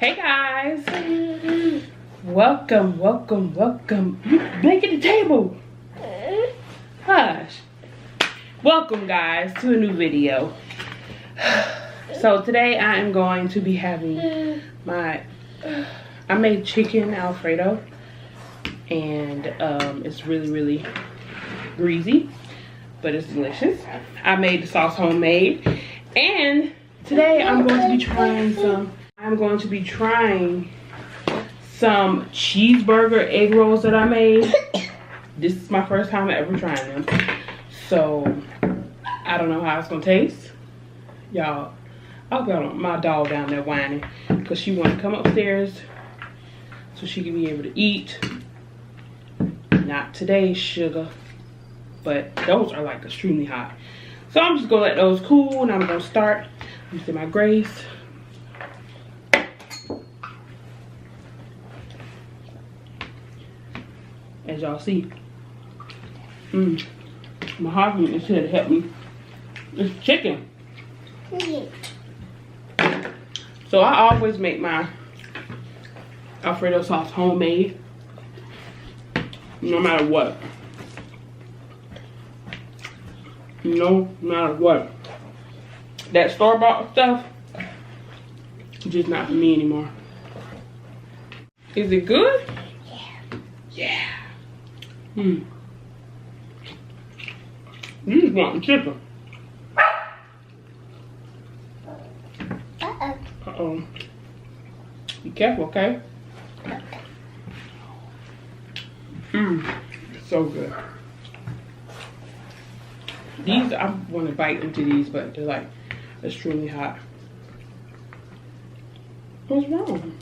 Hey guys, welcome. You make it the table. Hush. Welcome guys to a new video. So today I am going to be having I made chicken Alfredo, and it's really greasy, but it's delicious. I made the sauce homemade, and today I'm going to be trying some cheeseburger egg rolls that I made. This is my first time ever trying them, so I don't know how it's gonna taste. Y'all, I'll got my dog down there whining because she wants to come upstairs so she can be able to eat. Not today, sugar, but those are like extremely hot. So I'm just gonna let those cool, and I'm gonna start using my grace. As y'all see, my husband is here to help me. It's chicken. So I always make my Alfredo sauce homemade, no matter what. No matter what. That store-bought stuff, just not for me anymore. Is it good? Yeah. You just want chicken. Uh-oh. Be careful, okay? It's so good. These, I want to bite into these, but they're like extremely hot. What's wrong?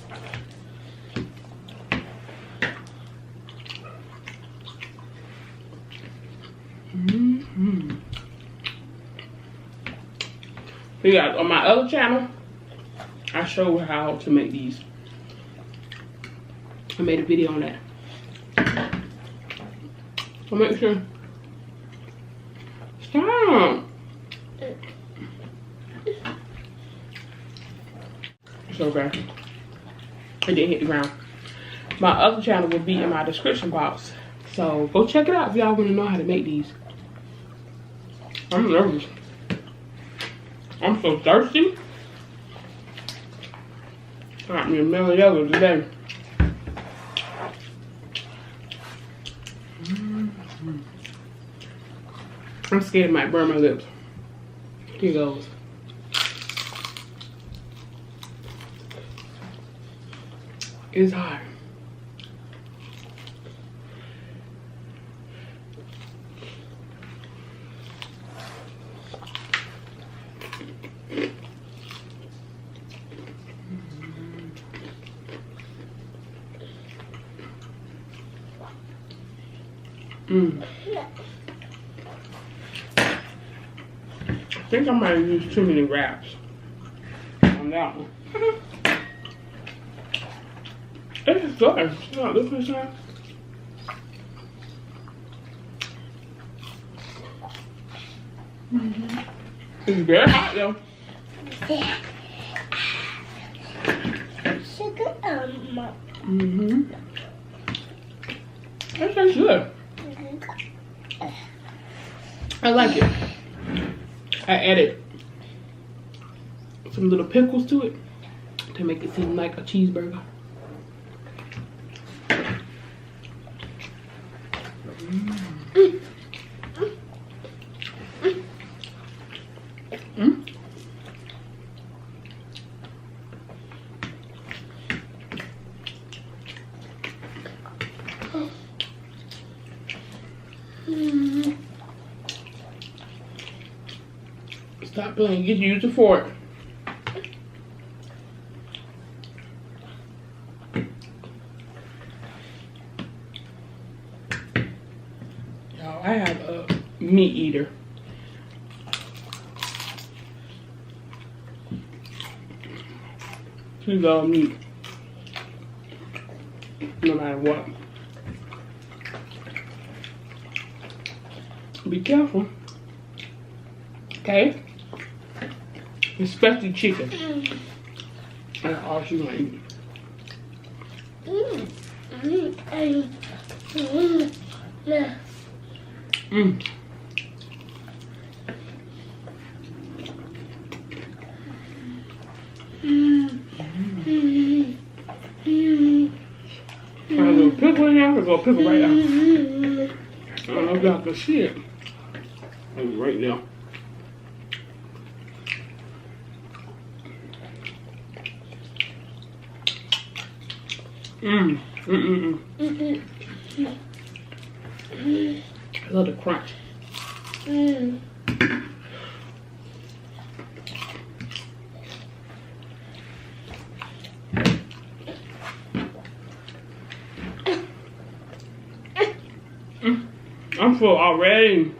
So yeah, on my other channel, I show how to make these. I made a video on that. So make sure. Stop. It's okay. It didn't hit the ground. My other channel will be in my description box, so go check it out if y'all want to know how to make these. I'm nervous. I'm so thirsty. Got me a Melody today. I'm scared it might burn my lips. Here goes. It's hot. I think I might have used too many wraps on that one. It's good. It's not this much time. It's very hot though. Sugar That tastes good. I like it. I added some little pickles to it to make it seem like a cheeseburger. Stop playing. Get used to fork. Y'all, I have a meat eater. She loves meat, no matter what. Be careful, okay? Especially chicken. That's all she want to eat. A little pickle in there, there's a little pickle right there. I don't know if y'all can see it. It's right there. I love the crunch. I'm full already.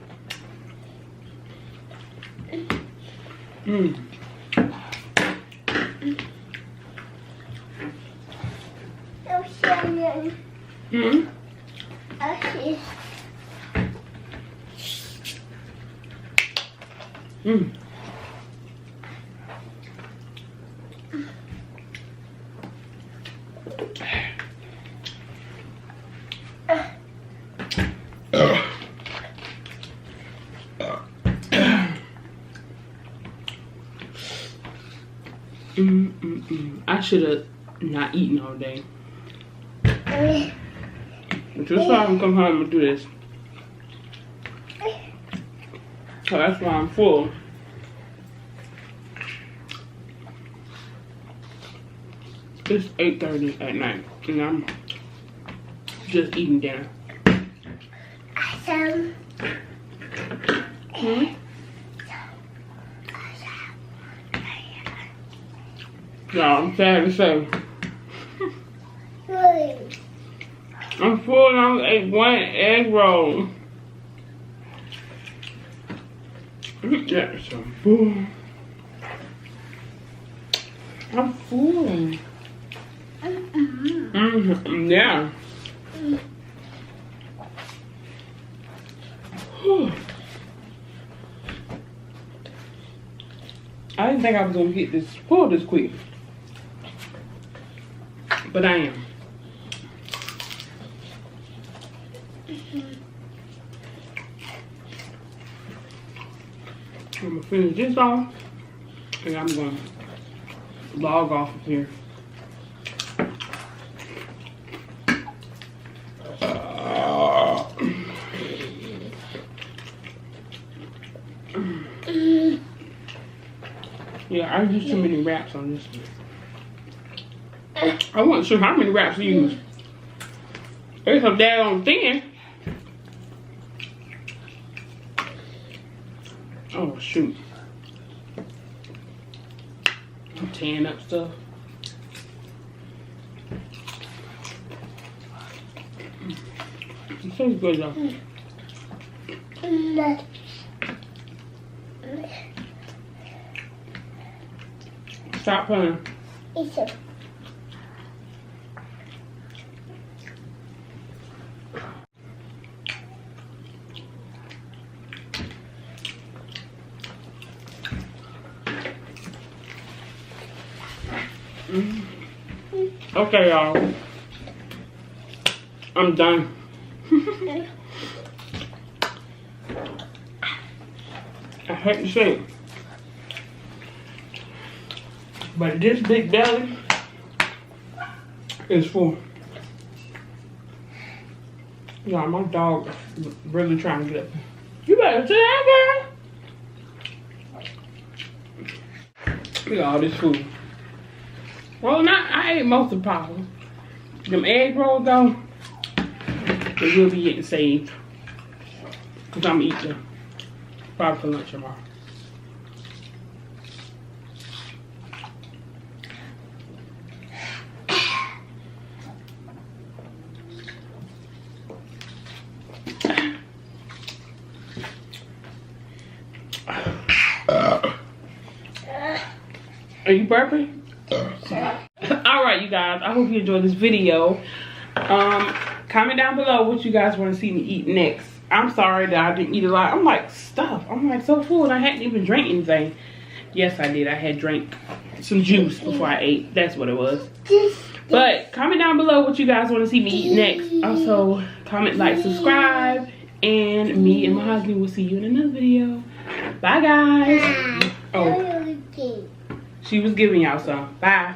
I should have not eaten all day. Just so I can come home and do this. So that's why I'm full. It's 8:30 at night and I'm just eating dinner. No, I'm sad to say. I'm full and I ate one egg roll. Yes, I'm full. I'm full. Yeah. I didn't think I was gonna get this full this quick, but I am. I'm gonna finish this off, and I'm gonna log off of here. Yeah, I used too many wraps on this one. I wasn't sure how many wraps to use. It's so daggone thin. Oh shoot. I'm tearing up stuff. It tastes good though. Stop playing. Okay, y'all. I'm done. I hate to say it, but this big belly is full. Yeah, my dog is really trying to get up. You better sit down, girl. Look at all this food. Well, I ate most of the popcorn. Them egg rolls though, they will be getting saved. Cause I'm gonna eat them probably for lunch tomorrow. Are you burping? Alright, you guys, I hope you enjoyed this video. Comment down below what you guys want to see me eat next. I'm sorry that I didn't eat a lot. I'm like stuffed. I'm like so full and I hadn't even drank anything. Yes, I did. I had drank some juice before I ate. That's what it was. But comment down below what you guys want to see me eat next. Also, comment, like, subscribe. And me and Mahogany will see you in another video. Bye, guys. Oh, she was giving y'all some. Bye.